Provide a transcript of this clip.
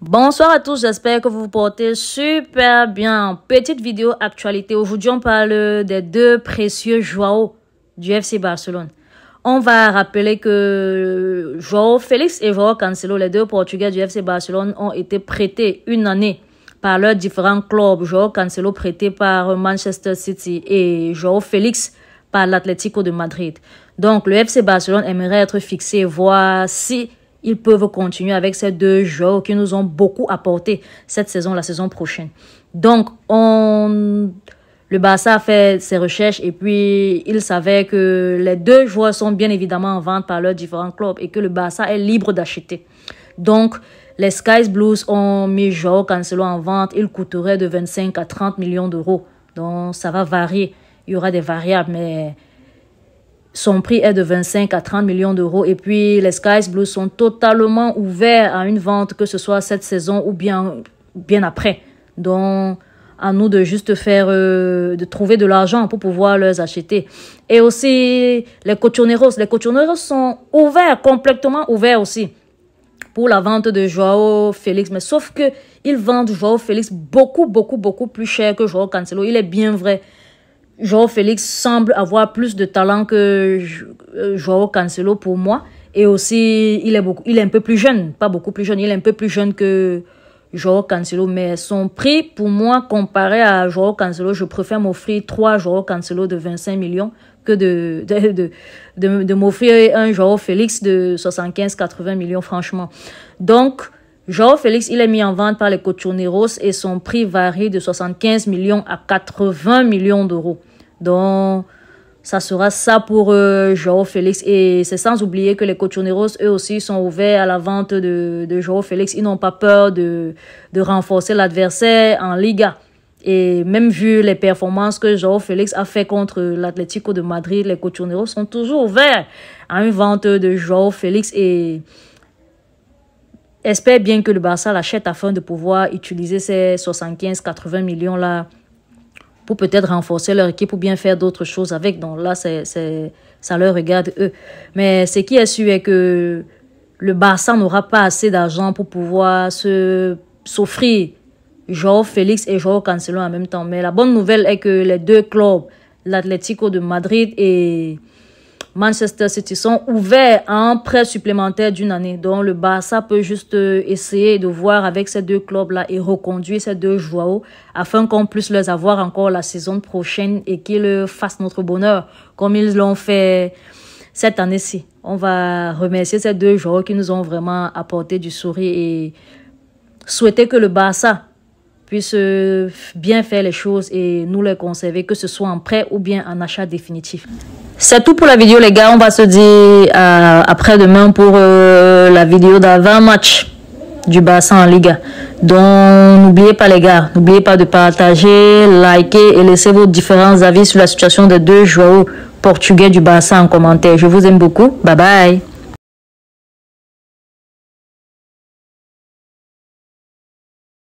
Bonsoir à tous, j'espère que vous vous portez super bien. Petite vidéo actualité. Aujourd'hui, on parle des deux précieux Joao du FC Barcelone. On va rappeler que Joao Félix et Joao Cancelo, les deux Portugais du FC Barcelone, ont été prêtés une année par leurs différents clubs. Joao Cancelo prêté par Manchester City et Joao Félix par l'Atlético de Madrid. Donc, le FC Barcelone aimerait être fixé et voir si ils peuvent continuer avec ces deux joueurs qui nous ont beaucoup apporté cette saison, la saison prochaine. Donc, le Barça a fait ses recherches et puis il savait que les deux joueurs sont bien évidemment en vente par leurs différents clubs et que le Barça est libre d'acheter. Donc, les Skies Blues ont mis Joao Cancelo en vente. Il coûterait de 25 à 30 millions d'euros. Donc, ça va varier. Il y aura des variables, mais son prix est de 25 à 30 millions d'euros. Et puis, les Skies Blues sont totalement ouverts à une vente, que ce soit cette saison ou bien après. Donc, à nous de juste faire, de trouver de l'argent pour pouvoir les acheter. Et aussi, les Colchoneros. Les Colchoneros sont ouverts, complètement ouverts aussi, pour la vente de Joao Félix. Mais sauf que ils vendent Joao Félix beaucoup plus cher que Joao Cancelo. Il est bien vrai. Joao Félix semble avoir plus de talent que Joao Cancelo pour moi. Et aussi, il est un peu plus jeune. Pas beaucoup plus jeune. Il est un peu plus jeune que Joao Cancelo. Mais son prix, pour moi, comparé à Joao Cancelo, je préfère m'offrir 3 Joao Cancelo de 25 millions que de m'offrir un Joao Félix de 75-80 millions, franchement. Donc, Joao Félix, il est mis en vente par les Colchoneros et son prix varie de 75 millions à 80 millions d'euros. Donc, ça sera ça pour Joao Félix. Et c'est sans oublier que les Colchoneros, eux aussi, sont ouverts à la vente de Joao Félix. Ils n'ont pas peur de renforcer l'adversaire en Liga. Et même vu les performances que Joao Félix a fait contre l'Atlético de Madrid, les Colchoneros sont toujours ouverts à une vente de Joao Félix et espère bien que le Barça l'achète afin de pouvoir utiliser ces 75-80 millions-là pour peut-être renforcer leur équipe ou bien faire d'autres choses avec. Donc là, ça leur regarde eux. Mais ce qui est sûr est que le Barça n'aura pas assez d'argent pour pouvoir s'offrir Joao Félix et Joao Cancelo en même temps. Mais la bonne nouvelle est que les deux clubs, l'Atlético de Madrid et Manchester City, sont ouverts à un prêt supplémentaire d'une année. Donc, le Barça peut juste essayer de voir avec ces deux clubs-là et reconduire ces deux joueurs afin qu'on puisse les avoir encore la saison prochaine et qu'ils fassent notre bonheur comme ils l'ont fait cette année-ci. On va remercier ces deux joueurs qui nous ont vraiment apporté du sourire et souhaiter que le Barça puisse bien faire les choses et nous les conserver, que ce soit en prêt ou bien en achat définitif. C'est tout pour la vidéo, les gars. On va se dire après-demain pour la vidéo d'avant-match du Barça en Liga. Donc, n'oubliez pas, les gars, n'oubliez pas de partager, liker et laisser vos différents avis sur la situation des deux joueurs portugais du Barça en commentaire. Je vous aime beaucoup. Bye bye.